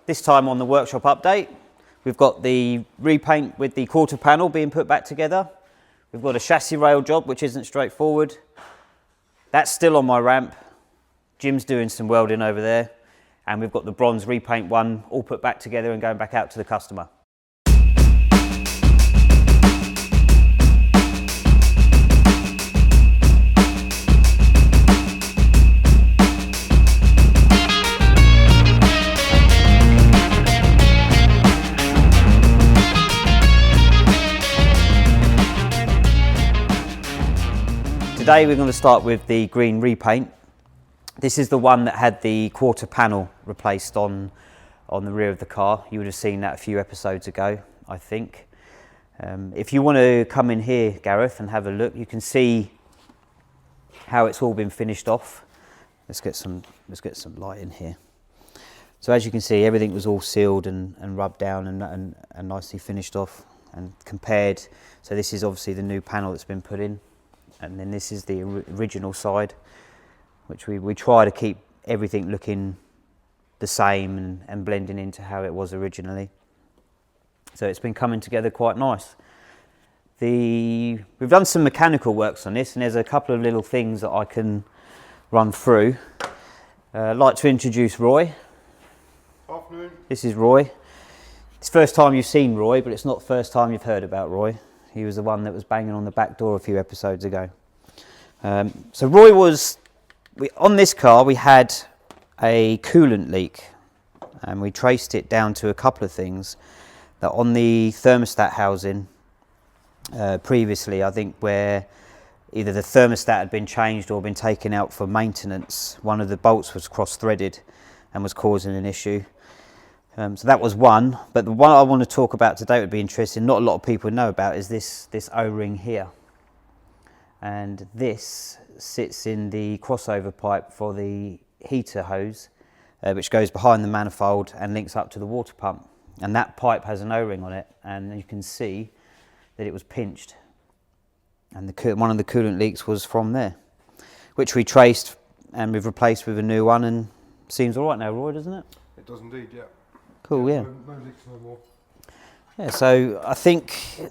This time on the workshop update, we've got the repaint with the quarter panel being put back together. We've got a chassis rail job which isn't straightforward. That's still on my ramp. Jim's doing some welding over there. And we've got the bronze repaint one all put back together and going back out to the customer. Today we're going to start with the green repaint. This is the one that had the quarter panel replaced on the rear of the car. You would have seen that a few episodes ago, I think. If you want to come in here, Gareth, and have a look, you can see how it's all been finished off. Let's get some light in here. So as you can see, everything was all sealed and rubbed down and nicely finished off and compared. So this is obviously the new panel that's been put in. And then this is the original side, which we try to keep everything looking the same and blending into how it was originally. So it's been coming together quite nice. We've done some mechanical works on this, and there's a couple of little things that I can run through. I'd like to introduce Roy. Afternoon. This is Roy. It's the first time you've seen Roy, but it's not the first time you've heard about Roy. He was the one that was banging on the back door a few episodes ago. So Roy was, on this car we had a coolant leak, and we traced it down to a couple of things. That on the thermostat housing previously, I think where either the thermostat had been changed or been taken out for maintenance, one of the bolts was cross-threaded and was causing an issue. So that was one, but the one I want to talk about today would be interesting, not a lot of people know about, is this O-ring here. And this sits in the crossover pipe for the heater hose, which goes behind the manifold and links up to the water pump. And that pipe has an O-ring on it, and you can see that it was pinched. And one of the coolant leaks was from there, which we traced and we've replaced with a new one, and seems all right now, Roy, doesn't it? It does indeed, yeah. Cool, yeah. No leaks no more. Yeah, so I think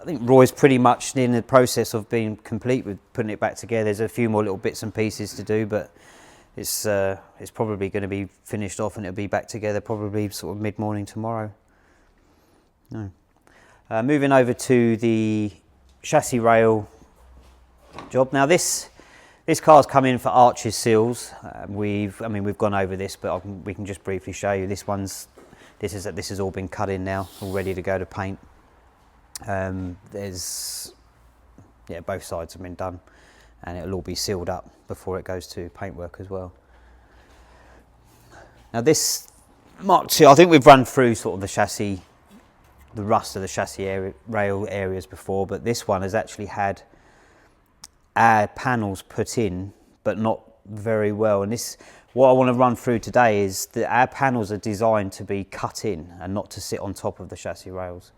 Roy's pretty much in the process of being complete with putting it back together. There's a few more little bits and pieces to do, but it's probably going to be finished off and it'll be back together probably sort of mid-morning tomorrow. No. Moving over to the chassis rail job. Now this car's come in for arches seals. We've gone over this, but we can just briefly show you. This has all been cut in now, all ready to go to paint. Both sides have been done, and it'll all be sealed up before it goes to paintwork as well. Now this Mark II, I think we've run through sort of the rust of the chassis rail areas before, but this one has actually had our panels put in, but not very well. And what I want to run through today is that our panels are designed to be cut in and not to sit on top of the chassis rails.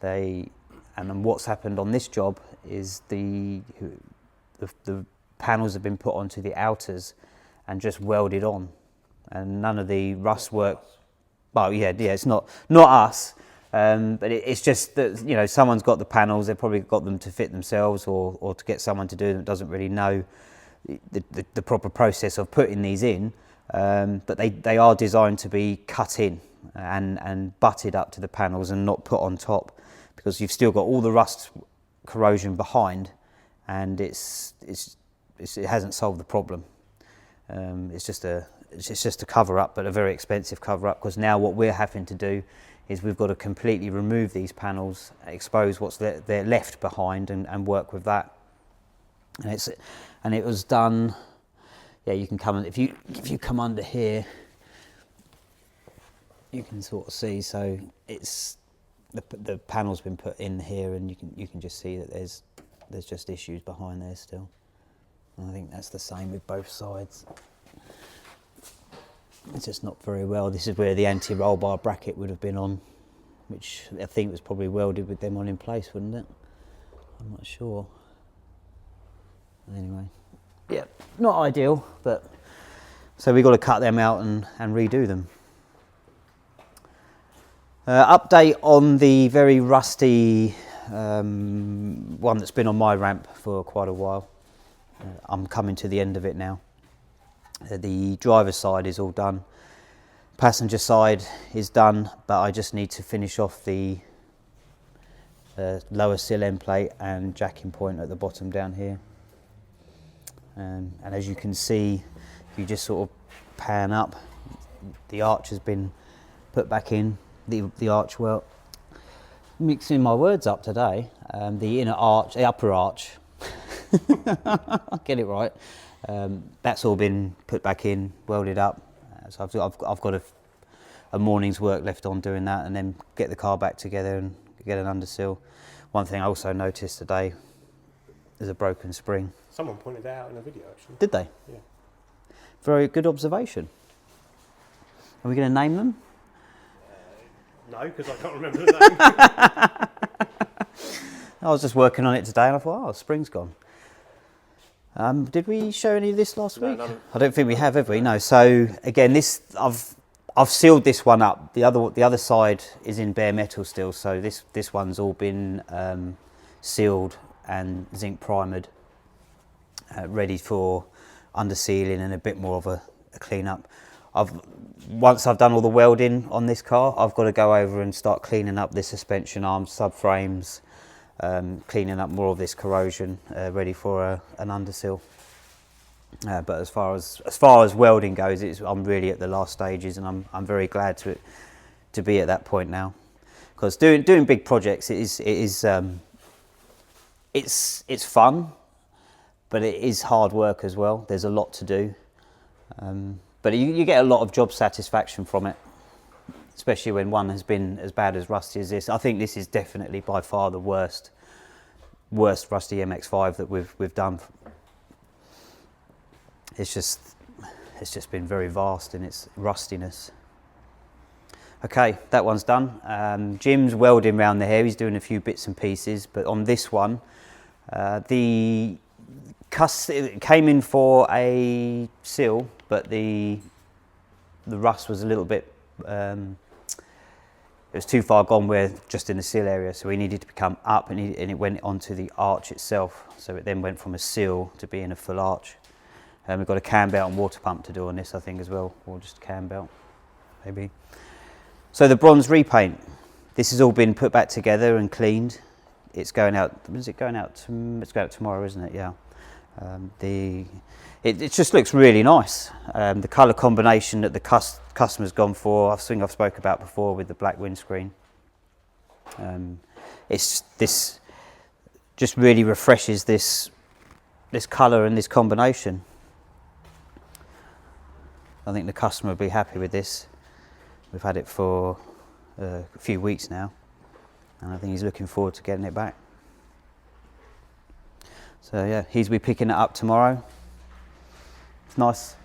And then what's happened on this job is the panels have been put onto the outers and just welded on, and none of the rust work. Well, yeah, it's not us. But it's just that, someone's got the panels, they've probably got them to fit themselves or to get someone to do them that doesn't really know the proper process of putting these in. But they are designed to be cut in and butted up to the panels and not put on top, because you've still got all the rust corrosion behind, and it hasn't solved the problem. It's just a cover up, but a very expensive cover up, because now what we're having to do is we've got to completely remove these panels, expose what's they're left behind, and work with that. And it was done. Yeah, you can come if you come under here, you can sort of see. So it's the panel's been put in here, and you can just see that there's just issues behind there still. And I think that's the same with both sides. It's just not very well. This is where the anti-roll bar bracket would have been on, which I think was probably welded with them on in place, wouldn't it? I'm not sure. Anyway, yeah, not ideal, but so we've got to cut them out and redo them. Update on the very rusty one that's been on my ramp for quite a while. I'm coming to the end of it now. The driver's side is all done. Passenger side is done, but I just need to finish off the lower sill end plate and jacking point at the bottom down here. And as you can see, if you just sort of pan up, the arch has been put back in. The arch, well, mixing my words up today. The inner arch, the upper arch, I'll get it right. That's all been put back in, welded up. So I've got a morning's work left on doing that, and then get the car back together and get an undersill. One thing I also noticed today is a broken spring. Someone pointed that out in a video, actually. Did they? Yeah. Very good observation. Are we going to name them? No, because I can't remember the name. I was just working on it today and I thought, oh, spring's gone. Did we show any of this last week? I don't think we have we? No. So again, this I've sealed this one up. The other side is in bare metal still, so this one's all been sealed and zinc primered, ready for under sealing and a bit more of a clean up. Once I've done all the welding on this car, I've got to go over and start cleaning up the suspension arms, subframes, cleaning up more of this corrosion, ready for an undersill. But as far as welding goes, I'm really at the last stages, and I'm very glad to be at that point now, because doing big projects it's fun, but it is hard work as well. There's a lot to do. But you get a lot of job satisfaction from it, especially when one has been as bad as rusty as this. I think this is definitely by far the worst rusty MX5 that we've done. It's just been very vast in its rustiness. Okay, that one's done. Jim's welding around the hair. He's doing a few bits and pieces, but on this one, it came in for a seal, but the rust was a little bit, it was too far gone where just in the seal area, so we needed to come up, and it went onto the arch itself, so it then went from a seal to being a full arch. We've got a cam belt and water pump to do on this, I think, as well, or just a cam belt maybe. So the bronze repaint, this has all been put back together and cleaned. It's going out, is it going out? It's going out tomorrow, isn't it? Yeah. It just looks really nice. The colour combination that the customer's gone for, I think I've spoke about before with the black windscreen. This just really refreshes this colour and this combination. I think the customer will be happy with this. We've had it for a few weeks now, and I think he's looking forward to getting it back. So yeah, he's be picking it up tomorrow. It's nice.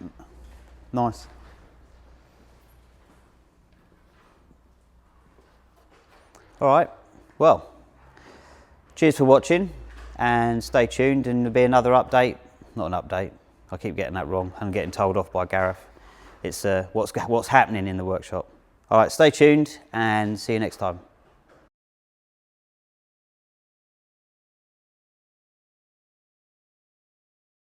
All right, well, cheers for watching, and stay tuned, and there'll be another update. Not an update, I keep getting that wrong. I'm getting told off by Gareth. It's what's happening in the workshop. All right, stay tuned and see you next time.